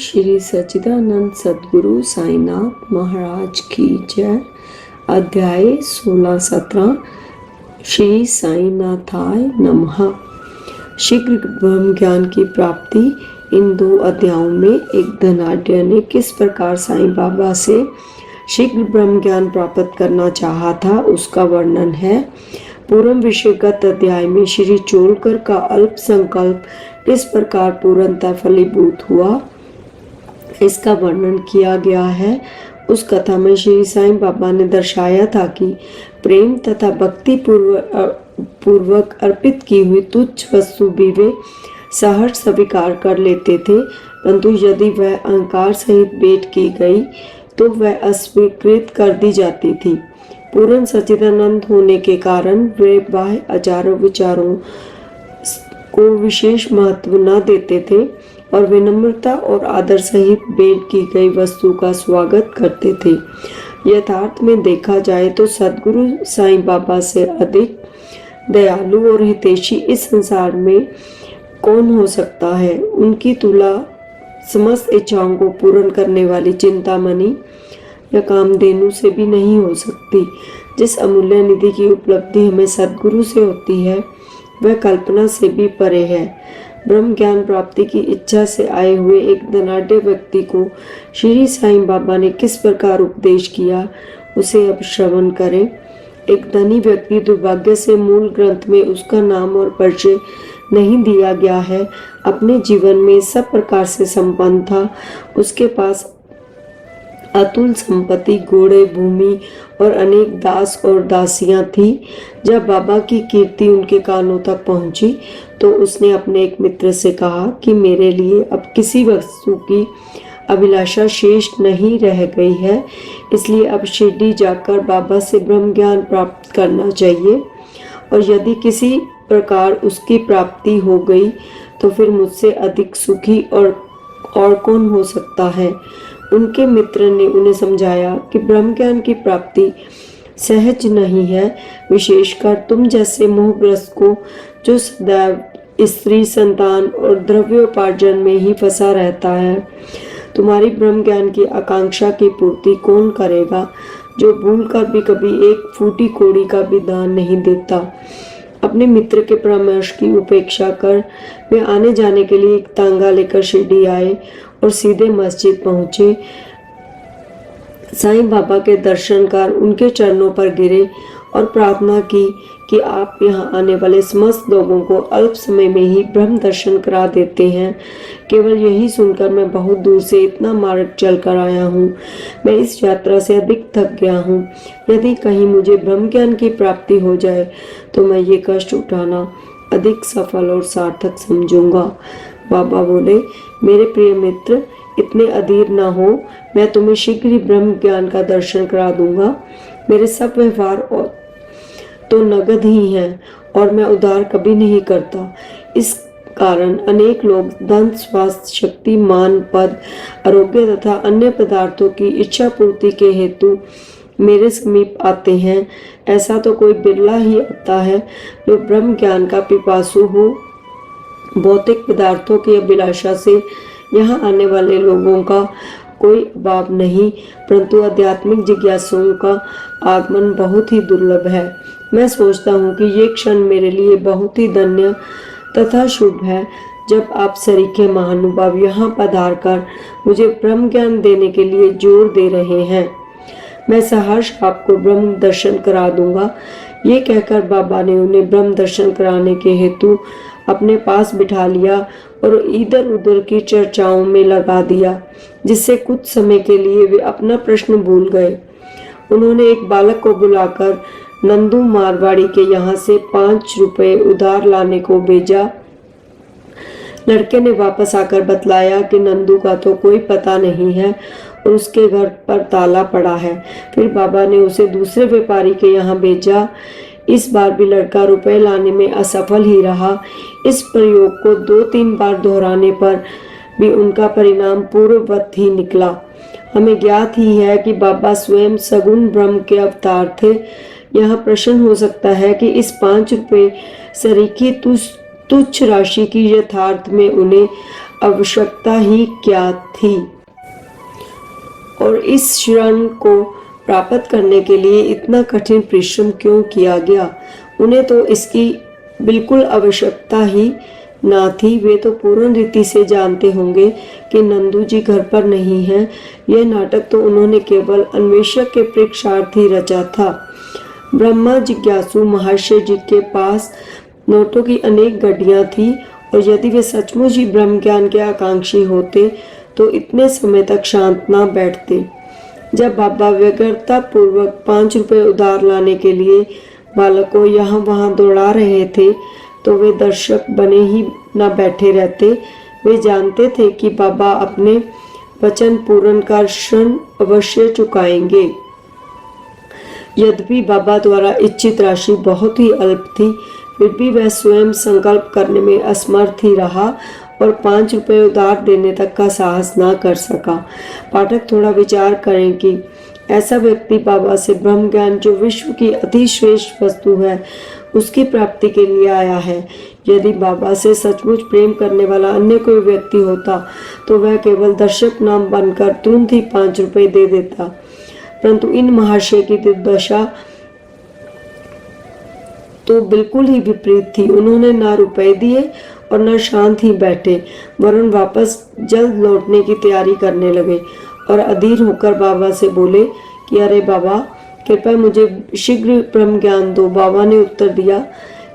श्री सच्चिदानंद सद्गुरु साईनाथ महाराज की जय। अध्याय 16-17 श्री साईनाथाय नमः। शीघ्र ब्रह्म ज्ञान की प्राप्ति। इन दो अध्यायों में एक धनाढ्य ने किस प्रकार साईं बाबा से शीघ्र ब्रह्म ज्ञान प्राप्त करना चाहा था उसका वर्णन है। पूर्व विषयगत अध्याय में श्री चोलकर का अल्प संकल्प किस प्रकार पूर्णतः फलीभूत हुआ इसका वर्णन किया गया है। उस कथा में श्री साईं बाबा ने दर्शाया था कि प्रेम तथा भक्ति पूर्वक अर्पित की हुई तुच्छ वस्तु भी वे सहर्ष स्वीकार कर लेते थे, परंतु यदि वह अहंकार सहित भेंट की गई तो वह अस्वीकृत कर दी जाती थी। पूर्ण सच्चिदानंद होने के कारण वे बाह्य आचारों विचारों को विशेष महत्व न देते थे और विनम्रता और आदर सहित भेंट की गई वस्तु का स्वागत करते थे। यथार्थ में देखा जाए तो सद्गुरु साईं बाबा से अधिक दयालु और हितैषी इस संसार में कौन हो सकता है। उनकी तुलना समस्त इच्छाओं को पूर्ण करने वाली चिंतामणि या कामधेनु से भी नहीं हो सकती। जिस अमूल्य निधि की उपलब्धि हमें सद्गुरु से होती है वह कल्पना से भी परे है। ब्रह्म ज्ञान प्राप्ति की इच्छा से आए हुए एक धनाढ्य व्यक्ति को श्री साईं बाबा ने किस प्रकार उपदेश किया उसे अब श्रवण करें। एक धनी व्यक्ति, दुर्भाग्य से मूल ग्रंथ में उसका नाम और परिचय नहीं दिया गया है, अपने जीवन में सब प्रकार से संपन्न था। उसके पास अतुल संपत्ति, घोड़े, भूमि और अनेक दास और दासियां थी। जब बाबा की कीर्ति उनके कानों तक पहुंची तो उसने अपने एक मित्र से कहा कि मेरे लिए अब किसी वस्तु की अभिलाषा शेष नहीं रह गई है, इसलिए अब शिरडी जाकर बाबा से ब्रह्म ज्ञान प्राप्त करना चाहिए, और यदि किसी प्रकार उसकी प्राप्ति हो गई तो फिर मुझसे अधिक सुखी और कौन हो सकता है। उनके मित्र ने उन्हें समझाया कि ब्रह्म ज्ञान की प्राप्ति सहज नहीं है, विशेषकर तुम जैसे मोहग्रस्त को जो सदैव स्त्री, संतान और द्रव्योपार्जन में ही फंसा रहता है। तुम्हारी ब्रह्म ज्ञान की आकांक्षा की पूर्ति कौन करेगा, जो भूल कर भी कभी एक फूटी कौड़ी का भी दान नहीं देता। अपने मित्र के परामर्श की उपेक्षा कर वे आने जाने के लिए एक तांगा लेकर शिरडी आए और सीधे मस्जिद पहुंचे। साईं बाबा के दर्शन कर उनके चरणों पर गिरे और प्रार्थना की कि आप यहाँ आने वाले समस्त लोगों को अल्प समय में ही ब्रह्म दर्शन करा देते हैं। केवल यही सुनकर मैं बहुत दूर से इतना मार्ग चल कर आया हूँ। मैं इस यात्रा से अधिक थक गया हूँ। यदि कहीं मुझे ब्रह्म ज्ञान की प्राप्ति हो जाए तो मैं ये कष्ट उठाना अधिक सफल और सार्थक समझूंगा। बाबा बोले, मेरे प्रिय मित्र, इतने अधीर न हो, मैं तुम्हें शीघ्र ही ब्रह्म ज्ञान का दर्शन करा दूंगा। मेरे सब व्यवहार और तो नगद ही हैं और मैं उधार कभी नहीं करता। इस कारण अनेक लोग धन, स्वास्थ्य, शक्ति, मान, पद, आरोग्य तथा अन्य पदार्थों की इच्छा पूर्ति के हेतु मेरे समीप आते हैं। ऐसा तो कोई बिरला ही आता है जो ब्रह्म ज्ञान का पिपासु हो। भौतिक पदार्थों की अभिलाषा से यहाँ आने वाले लोगों का कोई अभाव नहीं, परंतु आध्यात्मिक जिज्ञासुओं का आगमन बहुत ही दुर्लभ है। मैं सोचता हूँ कि ये क्षण मेरे लिए बहुत ही धन्य तथा शुभ है जब आप सरीखे महानुभाव यहाँ पधार कर मुझे ब्रह्म ज्ञान देने के लिए जोर दे रहे हैं। मैं सहर्ष आपको ब्रह्म दर्शन करा दूंगा। ये कहकर बाबा ने उन्हें ब्रह्म दर्शन कराने के हेतु अपने पास बिठा लिया और इधर उधर की चर्चाओं में लगा दिया, जिससे कुछ समय के लिए वे अपना प्रश्न भूल गए। उन्होंने एक बालक को बुलाकर नंदू मारवाड़ी के यहाँ से 5 रुपए उधार लाने को भेजा। लड़के ने वापस आकर बतलाया कि नंदू का तो कोई पता नहीं है और उसके घर पर ताला पड़ा है। फिर बाबा ने उसे दूसरे व्यापारी के यहाँ भेजा। इस बार भी लड़का रुपए लाने में असफल ही रहा। इस प्रयोग को 2-3 बार दोहराने पर भी उनका परिणाम पूर्ववत ही निकला। हमें ज्ञात ही है कि बाबा स्वयं सगुण ब्रह्म के अवतार थे। यहाँ प्रश्न हो सकता है कि इस 5 रुपए सरीखी तुच्छ राशि की यथार्थ में उन्हें आवश्यकता ही क्या थी, और इस क्षण को प्राप्त करने के लिए इतना कठिन परिश्रम क्यों किया गया। उन्हें तो इसकी बिल्कुल आवश्यकता ही ना थी। वे तो पूर्ण रीति से जानते होंगे कि नंदू जी घर पर नहीं हैं। यह नाटक तो उन्होंने केवल अन्वेषक के परीक्षार्थ ही रचा था। ब्रह्मा जिज्ञासु महर्षि जी के पास नोटों की अनेक गड्डियां थी, और यदि वे सचमुच ही ब्रह्म ज्ञान के आकांक्षी होते तो इतने समय तक शांत ना बैठते। जब बाबा व्यग्रता पूर्वक 5 रुपए उधार लाने के लिए बालक को यहाँ वहाँ दौड़ा रहे थे, तो वे दर्शक बने ही न बैठे रहते। वे जानते थे कि बाबा अपने वचन पूर्ण का ऋण अवश्य चुकाएंगे। यद्यपि बाबा द्वारा इच्छित राशि बहुत ही अल्प थी, फिर भी वह स्वयं संकल्प करने में असमर्थ ही रहा और 5 रुपए उधार देने तक का साहस ना कर सका। पाठक थोड़ा विचार करें कि ऐसा व्यक्ति बाबा से ब्रह्म ज्ञान, जो विश्व की अति श्रेष्ठ वस्तु है, उसकी प्राप्ति के लिए आया है। यदि बाबा से सचमुच प्रेम करने वाला अन्य कोई व्यक्ति होता तो वह केवल दर्शक नाम बनकर तुरंत ही 5 रुपए दे देता, परंतु इन महर्षि की दुर्दशा तो बिल्कुल ही विपरीत थी। उन्होंने ना रुपए दिए और न शांत ही बैठे, वरुण वापस जल्द लौटने की तैयारी करने लगे और अधीर होकर बाबा से बोले कि अरे बाबा, कृपया मुझे शीघ्र ब्रह्म ज्ञान दो। बाबा ने उत्तर दिया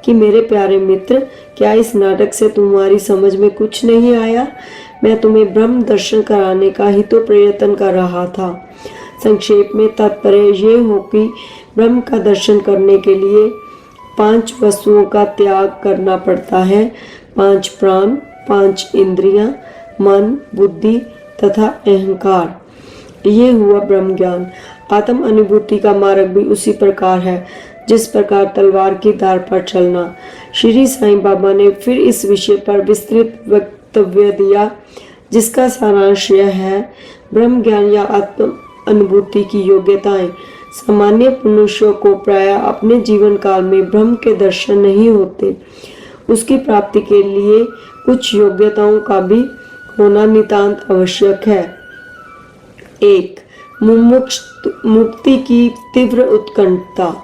कि मेरे प्यारे मित्र, क्या इस नाटक से तुम्हारी समझ में कुछ नहीं आया? मैं तुम्हें ब्रह्म दर्शन कराने का ही तो प्रयत्न कर रहा था। संक्षेप में तात्पर्य ये हो कि ब्रह्म का दर्शन करने के लिए 5 वस्तुओं का त्याग करना पड़ता है। 5 प्राण, 5 इंद्रियां, मन, बुद्धि तथा अहंकार। ये हुआ ब्रह्म ज्ञान। आत्म अनुभूति का मार्ग भी उसी प्रकार है जिस प्रकार तलवार की धार पर चलना। श्री साईं बाबा ने फिर इस विषय पर विस्तृत वक्तव्य दिया, जिसका सारांश यह है: ब्रह्म ज्ञान या आत्म अनुभूति की योग्यताएं सामान्य मनुष्यों को प्राय अपने जीवन काल में ब्रह्म के दर्शन नहीं होते। उसकी प्राप्ति के लिए कुछ योग्यताओं का भी होना नितांत आवश्यक है। 1. मुक्ति की तीव्र उत्कंठा।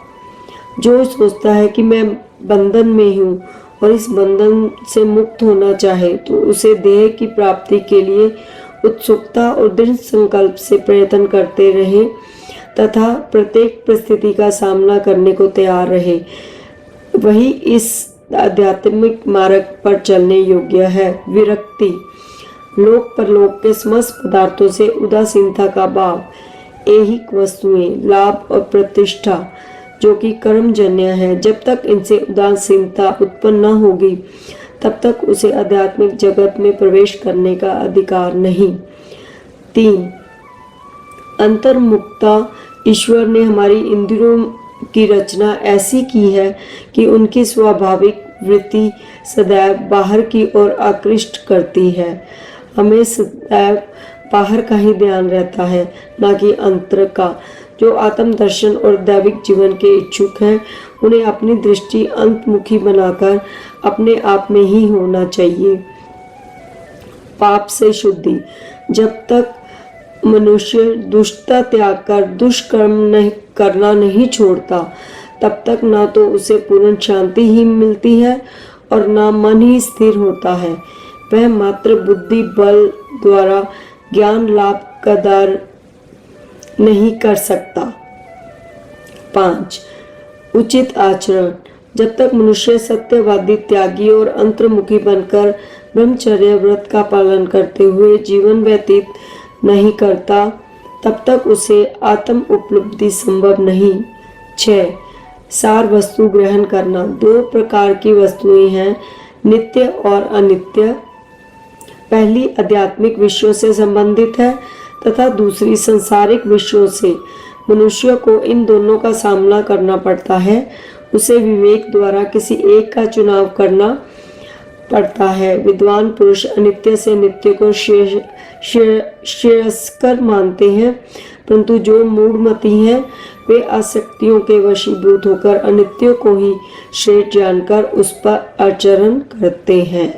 जो सोचता है कि मैं बंधन में हूँ और इस बंधन से मुक्त होना चाहे, तो उसे देह की प्राप्ति के लिए उत्सुकता और दृढ़ संकल्प से प्रयत्न करते रहे तथा प्रत्येक परिस्थिति का सामना करने को तैयार रहे। वही इस आध्यात्मिक मार्ग पर चलने योग्य है। विरक्ति। लोक परलोक के समस्त पदार्थों से उदासीनता का भाव। ऐहिक वस्तुएं, लाभ और प्रतिष्ठा जो कि कर्मजन्य है, जब तक इनसे उदासीनता उत्पन्न न होगी तब तक उसे आध्यात्मिक जगत में प्रवेश करने का अधिकार नहीं। 3. अंतर्मुखता। ईश्वर ने हमारी इंद्रियों की रचना ऐसी की है कि उनकी स्वाभाविक वृत्ति सदैव बाहर की ओर आकृष्ट करती है। हमें सदैव बाहर का ही ध्यान रहता है, न कि अंतर का। जो आत्मदर्शन और दैविक जीवन के इच्छुक हैं, उन्हें अपनी दृष्टि अंतमुखी बनाकर अपने आप में ही होना चाहिए। पाप से शुद्धि। जब तक मनुष्य दुष्टता त्याग कर दुष्कर्म करना नहीं छोड़ता, तब तक ना तो उसे पूर्ण शांति ही मिलती है और ना मन ही स्थिर होता है। वह मात्र बुद्धि बल द्वारा ज्ञान लाभ कदर नहीं कर सकता। 5. उचित आचरण। जब तक मनुष्य सत्यवादी, त्यागी और अंतर्मुखी बनकर ब्रह्मचर्य व्रत का पालन करते हुए जीवन व्यतीत नहीं करता, तब तक उसे आत्म उपलब्धि संभव नहीं। 6. सार वस्तु ग्रहण करना। 2 प्रकार की वस्तुएं हैं, नित्य और अनित्य। पहली आध्यात्मिक विषयों से संबंधित है तथा दूसरी सांसारिक विषयों से। मनुष्य को इन दोनों का सामना करना पड़ता है। उसे विवेक द्वारा किसी एक का चुनाव करना पड़ता है। विद्वान पुरुष अनित्य से नित्य को श्रेयस्कर मानते हैं, परंतु जो मूढ़मती हैं वे आसक्तियों के वशीभूत होकर अनित्य को ही श्रेष्ठ जानकर उस पर आचरण करते हैं।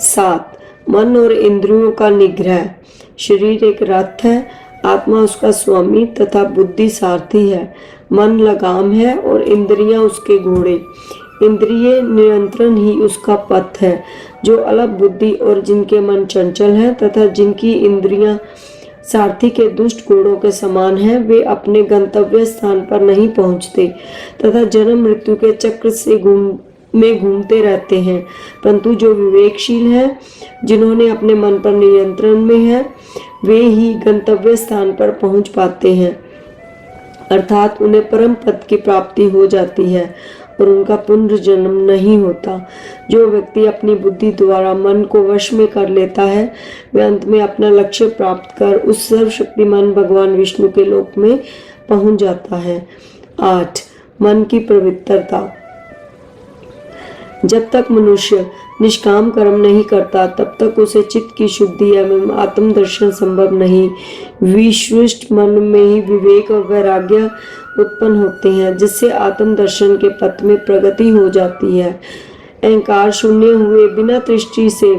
7. मन और इंद्रियों का निग्रह। शरीर एक रथ है, आत्मा उसका स्वामी तथा बुद्धि सारथी है। मन लगाम है और इंद्रियां उसके घोड़े। इंद्रिय नियंत्रण ही उसका पथ है। जो अलग बुद्धि और जिनके मन चंचल हैं तथा जिनकी इंद्रियां सारथी के दुष्ट घोड़ों के समान हैं, वे अपने गंतव्य स्थान पर नहीं पहुंचते तथा जन्म मृत्यु के चक्र से घूमते रहते हैं। परंतु जो विवेकशील हैं, जिन्होंने अपने मन पर नियंत्रण में है, वे ही गंतव्य स्थान पर पहुंच पाते हैं, अर्थात उन्हें परम पद की प्राप्ति हो जाती है और उनका पुनर्जन्म नहीं होता। जो व्यक्ति अपनी बुद्धि द्वारा मन को वश में कर लेता है, वह अंत में अपना लक्ष्य प्राप्त कर उस सर्वशक्तिमान भगवान विष्णु के लोक में पहुंच जाता है। 8. मन की पवित्रता। जब तक मनुष्य निष्काम कर्म नहीं करता, तब तक उसे चित्त की शुद्धि एवं आत्मदर्शन संभव नहीं। विशिष्ट मन में ही विवेक और वैराग्य उत्पन्न होते हैं, जिससे आत्मदर्शन के पथ में प्रगति हो जाती है। अहंकार शून्य हुए बिना दृष्टि से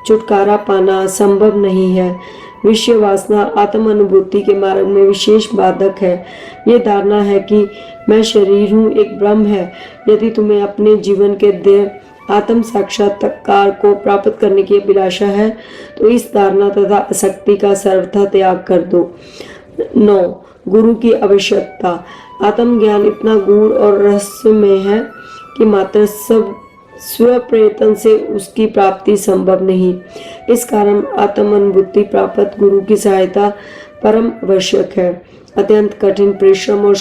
छुटकारा पाना संभव नहीं है। विषय वासना आत्म अनुभूति के मार्ग में विशेष बाधक है। ये धारणा है कि मैं शरीर हूँ, एक ब्रह्म है। यदि तुम्हें अपने जीवन के देह आत्म साक्षात्कार को प्राप्त करने की अभिलाषा है, तो इस धारणा तथा आसक्ति का सर्वथा त्याग कर दो। 9. गुरु की आवश्यकता। आत्मज्ञान इतना गूढ़ और रहस्यमय है कि मात्र स्वप्रयत्न से उसकी प्राप्ति संभव नहीं। इस कारण आत्म अनुभूति प्राप्त गुरु की सहायता परम आवश्यक है। अत्यंत कठिन परिश्रम और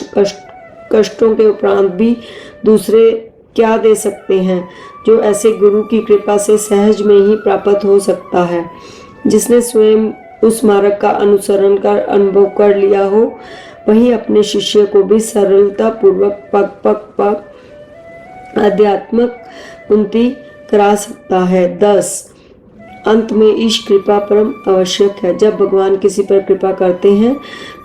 कष्टों के उपरांत भी दूसरे क्या दे सकते हैं, जो ऐसे गुरु की कृपा से सहज में ही प्राप्त हो सकता है। जिसने स्वयं उस मार्ग का अनुसरण कर अनुभव कर लिया हो, वही अपने शिष्य को भी सरलता पूर्वक पग आध्यात्मिक उन्नति करा सकता है। 10. अंत में ईश कृपा परम आवश्यक है। जब भगवान किसी पर कृपा करते हैं,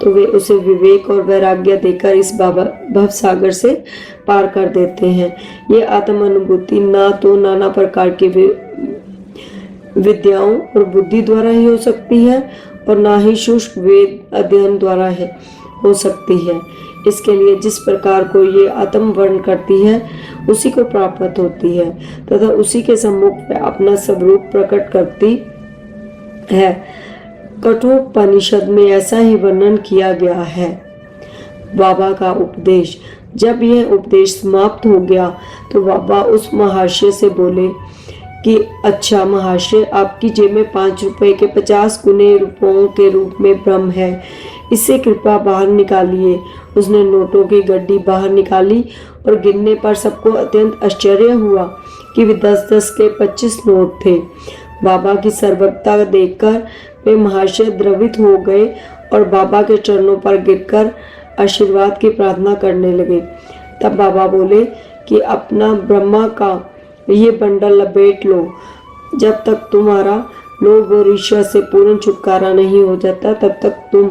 तो वे उसे विवेक और वैराग्य देकर इस भव सागर से पार कर देते हैं। ये आत्म अनुभूति ना तो नाना प्रकार की विद्याओं और बुद्धि द्वारा ही हो सकती है और ना ही शुष्क वेद अध्ययन द्वारा हो सकती है। इसके लिए जिस प्रकार को ये आत्म वर्ण करती है, उसी को प्राप्त होती है तथा उसी के सम्मुख में अपना स्वरूप प्रकट करती है। कठोपनिषद में ऐसा ही वर्णन किया गया है। बाबा का उपदेश। जब यह उपदेश समाप्त हो गया, तो बाबा उस महाशय से बोले कि अच्छा महाशय, आपकी जेब में 5 रुपए के 50 गुने रुपयों के रूप में ब्रह्म है, इससे कृपा बाहर निकालिए। उसने नोटों की गड्डी बाहर निकाली और गिनने पर सबको अत्यंत आश्चर्य हुआ कि वे 10-10 के 25 नोट थे। बाबा की सर्वज्ञता देखकर वे महाशय द्रवित हो गए और बाबा के चरणों पर गिरकर आशीर्वाद की प्रार्थना करने लगे। तब बाबा बोले कि अपना ब्रह्मा का ये बंडल लपेट लो। जब तक तुम्हारा लोभ और ईर्ष्या से पूर्ण छुटकारा नहीं हो जाता, तब तक तुम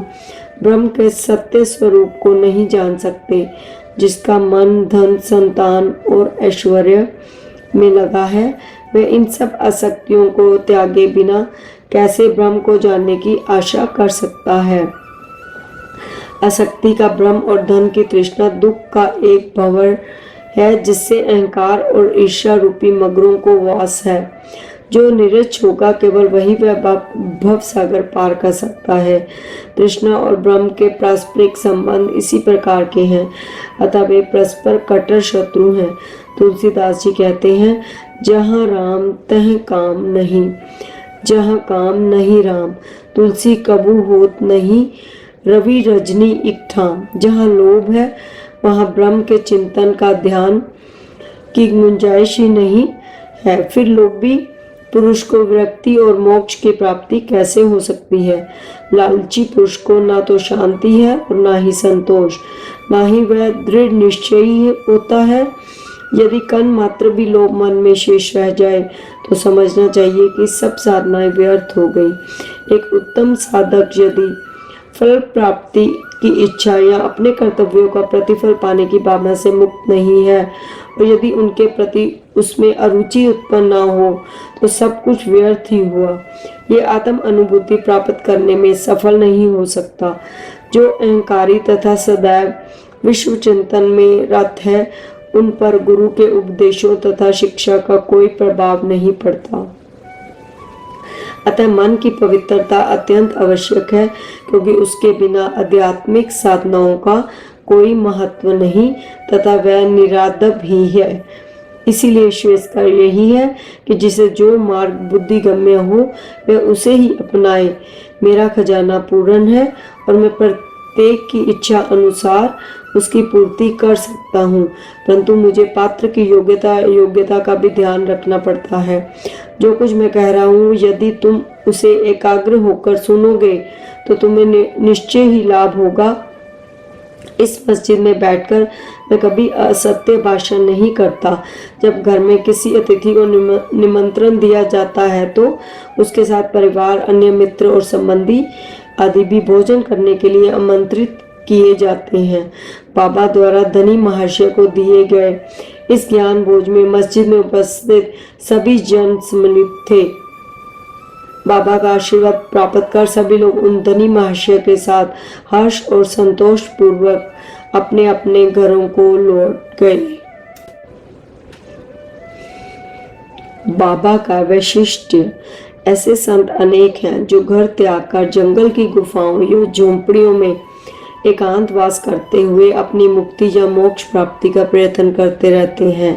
ब्रह्म के सत्य स्वरूप को नहीं जान सकते। जिसका मन धन, संतान और ऐश्वर्य में लगा है, वह इन सब आसक्तियों को त्यागे बिना कैसे ब्रह्म को जानने की आशा कर सकता है। आसक्ति का ब्रह्म और धन की तृष्णा दुख का एक भंवर है, जिससे अहंकार और ईर्ष्या रूपी मगरों को वास है। जो निरक्ष होगा, केवल वही वह भव सागर पार कर सकता है। तृष्णा और ब्रह्म के पारस्परिक संबंध इसी प्रकार के हैं, अतः वे परस्पर कट्टर शत्रु हैं। तुलसीदास जी कहते हैं, जहाँ राम तह काम नहीं, जहाँ काम नहीं राम, तुलसी कबू होत नहीं, रवि रजनी एक ठाम। जहाँ लोभ है, वहाँ ब्रह्म के चिंतन का ध्यान की गुंजाइश ही नहीं है। फिर लोभी पुरुष को विरक्ति और मोक्ष की प्राप्ति कैसे हो सकती है। लालची पुरुष को ना तो शांति है और ना ही संतोष, ना ही वह दृढ़ निश्चयी होता है। यदि कण मात्र भी लोभ मन में शेष रह जाए, तो समझना चाहिए कि सब साधनाएं व्यर्थ हो गई। एक उत्तम साधक यदि फल प्राप्ति की इच्छा या अपने कर्तव्यों का प्रतिफल पाने की भावना से मुक्त नहीं है, और यदि उनके प्रति उसमें अरुचि उत्पन्न न हो तो सब कुछ व्यर्थ ही हुआ। ये आत्म अनुभूति प्राप्त करने में सफल नहीं हो सकता। जो अहंकारी तथा सदैव विश्व चिंतन में रत है, उन पर गुरु के उपदेशों तथा शिक्षा का कोई प्रभाव नहीं पड़ता। अतः मन की पवित्रता अत्यंत आवश्यक है, क्योंकि उसके बिना आध्यात्मिक साधनाओं का कोई महत्व नहीं तथा वह निरादब ही है। इसीलिए श्रेष्ठ कार्य यही है कि जिसे जो मार्ग बुद्धिगम्य हो वह उसे ही अपनाए। मेरा खजाना पूर्ण है और मैं प्रत्येक की इच्छा अनुसार उसकी पूर्ति कर सकता हूँ, परंतु मुझे पात्र की योग्यता का भी ध्यान रखना पड़ता है। जो कुछ मैं कह रहा हूँ, यदि तुम उसे एकाग्र होकर सुनोगे तो तुम्हें निश्चय ही लाभ होगा। इस मस्जिद में बैठकर मैं कभी असत्य भाषण नहीं करता। जब घर में किसी अतिथि को निमंत्रण दिया जाता है तो उसके साथ परिवार, अन्य मित्र और संबंधी आदि भी भोजन करने के लिए आमंत्रित किए जाते हैं। बाबा द्वारा धनी महर्षि को दिए गए इस ज्ञान भोज में मस्जिद में उपस्थित सभी जन सम्मिलित थे। बाबा का आशीर्वाद प्राप्त कर सभी लोग उन धनी महर्षि के साथ हर्ष और संतोष पूर्वक अपने अपने घरों को लौट गए। बाबा का वैशिष्ट्य। ऐसे संत अनेक हैं जो घर त्याग कर जंगल की गुफाओं या झोंपड़ियों में एकांतवास करते हुए अपनी मुक्ति या मोक्ष प्राप्ति का प्रयत्न करते रहते हैं।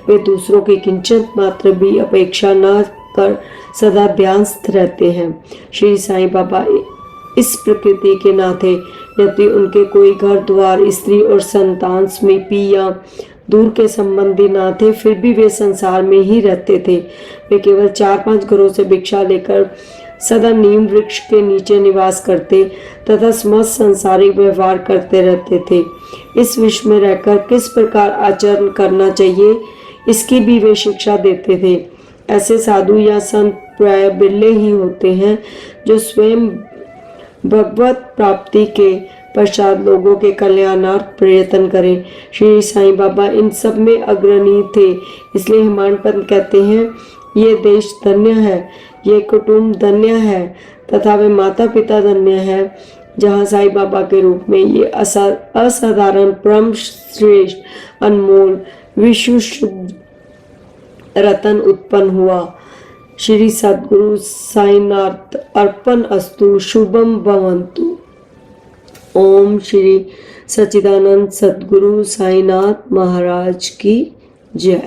वे दूसरों की किंचित मात्र भी अपेक्षा न कर सदा ध्यानस्थ रहते हैं। श्री साईं बाबा इस प्रकृति के ना थे। यदि उनके कोई घर द्वार, स्त्री और संतान, समीपी या दूर के संबंधी ना थे, फिर भी वे संसार में ही रहते थे। वे केवल 4-5 घरों से भिक्षा लेकर सदा नीम वृक्ष के नीचे निवास करते तथा समस्त संसारिक व्यवहार करते रहते थे। इस विश्व में रहकर किस प्रकार आचरण करना चाहिए, इसकी भी वे शिक्षा देते थे। ऐसे साधु या संत प्राय बिरले ही होते हैं जो स्वयं भगवत प्राप्ति के पश्चात लोगों के कल्याणार्थ प्रयत्न करें। श्री साईं बाबा इन सब में अग्रणी थे। इसलिए हेमाडपंत कहते हैं, ये देश धन्य है, ये कुटुंब धन्य है तथा वे माता पिता धन्य है, जहाँ साईं बाबा के रूप में ये असाधारण परम श्रेष्ठ अनमोल विश्व शुद्ध रतन उत्पन्न हुआ। श्री सद्गुरु साईनाथ अर्पण अस्तु। शुभम भवन्तु। ओम श्री सच्चिदानंद सद्गुरु साईनाथ महाराज की जय।